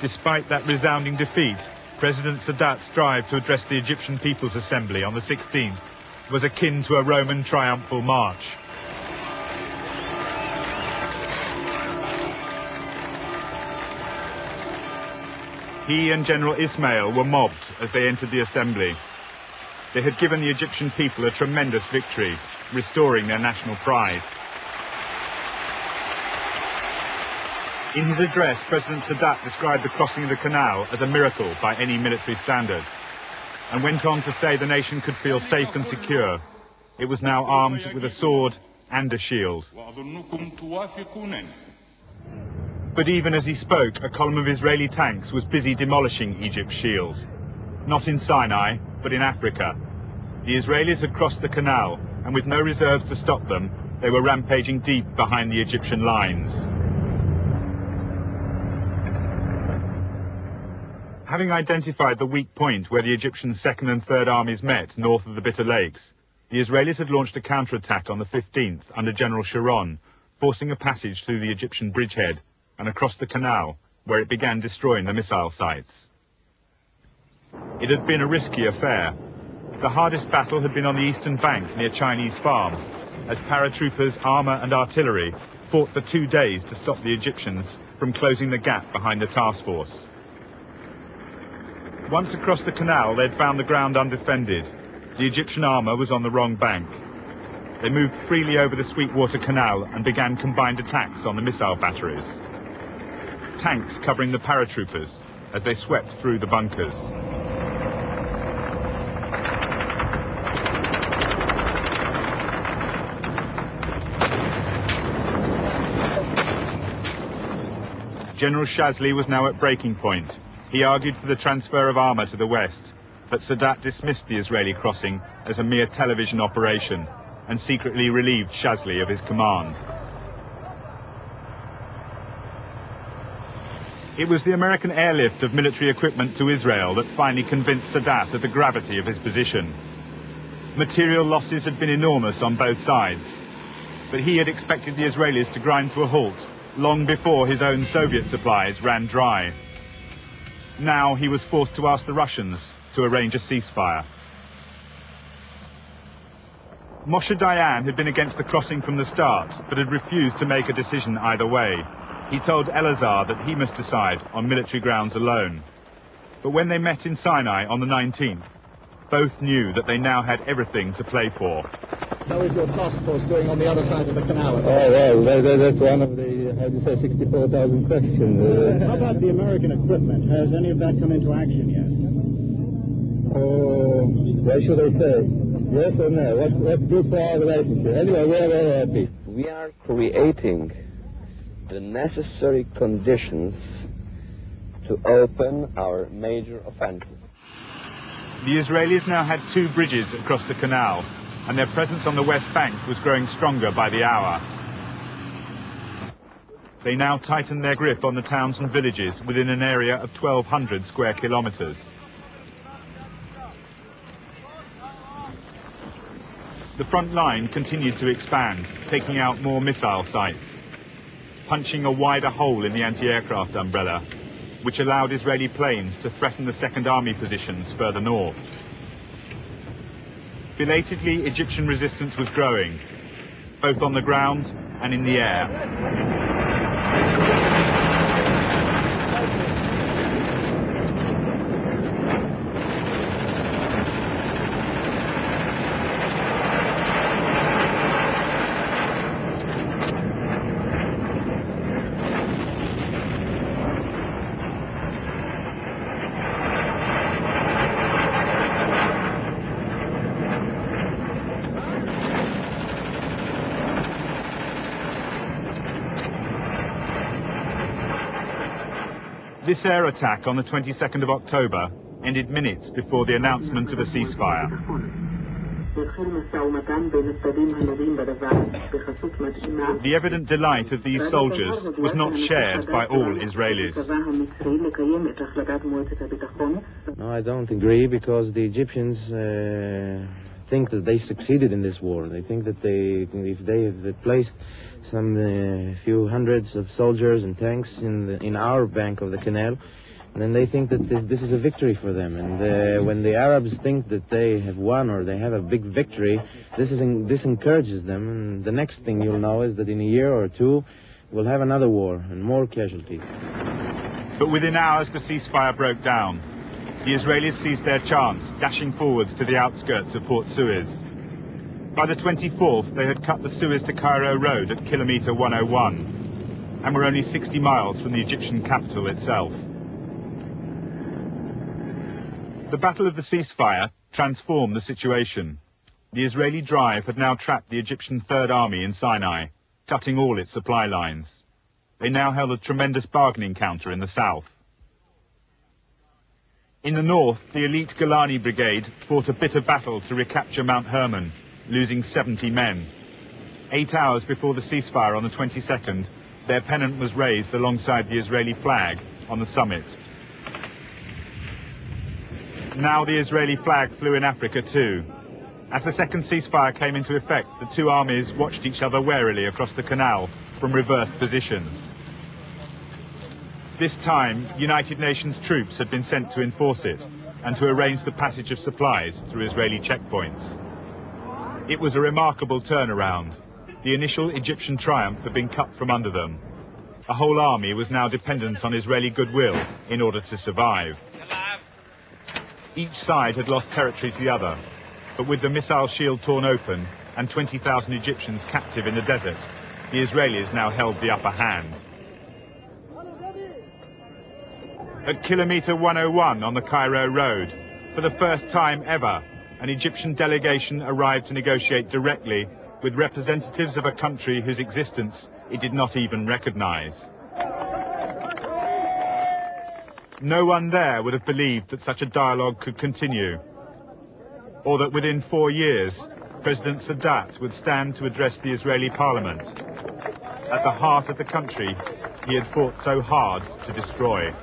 Despite that resounding defeat, President Sadat's drive to address the Egyptian People's Assembly on the 16th was akin to a Roman triumphal march. He and General Ismail were mobbed as they entered the assembly. They had given the Egyptian people a tremendous victory, restoring their national pride. In his address, President Sadat described the crossing of the canal as a miracle by any military standard, and went on to say the nation could feel safe and secure. It was now armed with a sword and a shield. But even as he spoke, a column of Israeli tanks was busy demolishing Egypt's shield. Not in Sinai, but in Africa. The Israelis had crossed the canal, and with no reserves to stop them, they were rampaging deep behind the Egyptian lines. Having identified the weak point where the Egyptian Second and Third Armies met north of the Bitter Lakes, the Israelis had launched a counterattack on the 15th under General Sharon, forcing a passage through the Egyptian bridgehead and across the canal, where it began destroying the missile sites. It had been a risky affair. The hardest battle had been on the eastern bank near Chinese Farm, as paratroopers, armour and artillery fought for 2 days to stop the Egyptians from closing the gap behind the task force. Once across the canal, they had found the ground undefended. The Egyptian armour was on the wrong bank. They moved freely over the Sweetwater Canal and began combined attacks on the missile batteries. Tanks covering the paratroopers as they swept through the bunkers. General Shazli was now at breaking point. He argued for the transfer of armour to the west, but Sadat dismissed the Israeli crossing as a mere television operation and secretly relieved Shazli of his command. It was the American airlift of military equipment to Israel that finally convinced Sadat of the gravity of his position. Material losses had been enormous on both sides, but he had expected the Israelis to grind to a halt long before his own Soviet supplies ran dry. Now he was forced to ask the Russians to arrange a ceasefire. Moshe Dayan had been against the crossing from the start, but had refused to make a decision either way. He told Elazar that he must decide on military grounds alone. But when they met in Sinai on the 19th, both knew that they now had everything to play for. How is your task force doing on the other side of the canal? Oh, well, that's one of the, how do you say, 64,000 questions. How about the American equipment? Has any of that come into action yet? Oh, what should I say? Yes or no? What's good for our relationship? Anyway, we're very happy. We are creating the necessary conditions to open our major offensive. The Israelis now had 2 bridges across the canal, and their presence on the west bank was growing stronger by the hour. They now tightened their grip on the towns and villages within an area of 1,200 square kilometers. The front line continued to expand, taking out more missile sites, punching a wider hole in the anti-aircraft umbrella, which allowed Israeli planes to threaten the Second Army positions further north. Belatedly, Egyptian resistance was growing, both on the ground and in the air. This air attack on the 22nd of October ended minutes before the announcement of a ceasefire. The evident delight of these soldiers was not shared by all Israelis. No, I don't agree, because the Egyptians think that they succeeded in this war. They think that if they have placed some few hundreds of soldiers and tanks in our bank of the canal, then they think that this is a victory for them. And when the Arabs think that they have won or they have a big victory, this encourages them. And the next thing you'll know is that in a year or two, we'll have another war and more casualties. But within hours, the ceasefire broke down. The Israelis seized their chance, dashing forwards to the outskirts of Port Suez. By the 24th, they had cut the Suez to Cairo road at kilometre 101 and were only 60 miles from the Egyptian capital itself. The Battle of the Ceasefire transformed the situation. The Israeli drive had now trapped the Egyptian Third Army in Sinai, cutting all its supply lines. They now held a tremendous bargaining counter in the south. In the north, the elite Golani Brigade fought a bitter battle to recapture Mount Hermon, losing 70 men. 8 hours before the ceasefire on the 22nd, their pennant was raised alongside the Israeli flag on the summit. Now the Israeli flag flew in Africa too. As the second ceasefire came into effect, the two armies watched each other warily across the canal from reversed positions. This time, United Nations troops had been sent to enforce it and to arrange the passage of supplies through Israeli checkpoints. It was a remarkable turnaround. The initial Egyptian triumph had been cut from under them. A whole army was now dependent on Israeli goodwill in order to survive. Each side had lost territory to the other, but with the missile shield torn open and 20,000 Egyptians captive in the desert, the Israelis now held the upper hand. At kilometre 101 on the Cairo road, for the first time ever, an Egyptian delegation arrived to negotiate directly with representatives of a country whose existence it did not even recognize. No one there would have believed that such a dialogue could continue, or that within 4 years, President Sadat would stand to address the Israeli parliament, at the heart of the country he had fought so hard to destroy.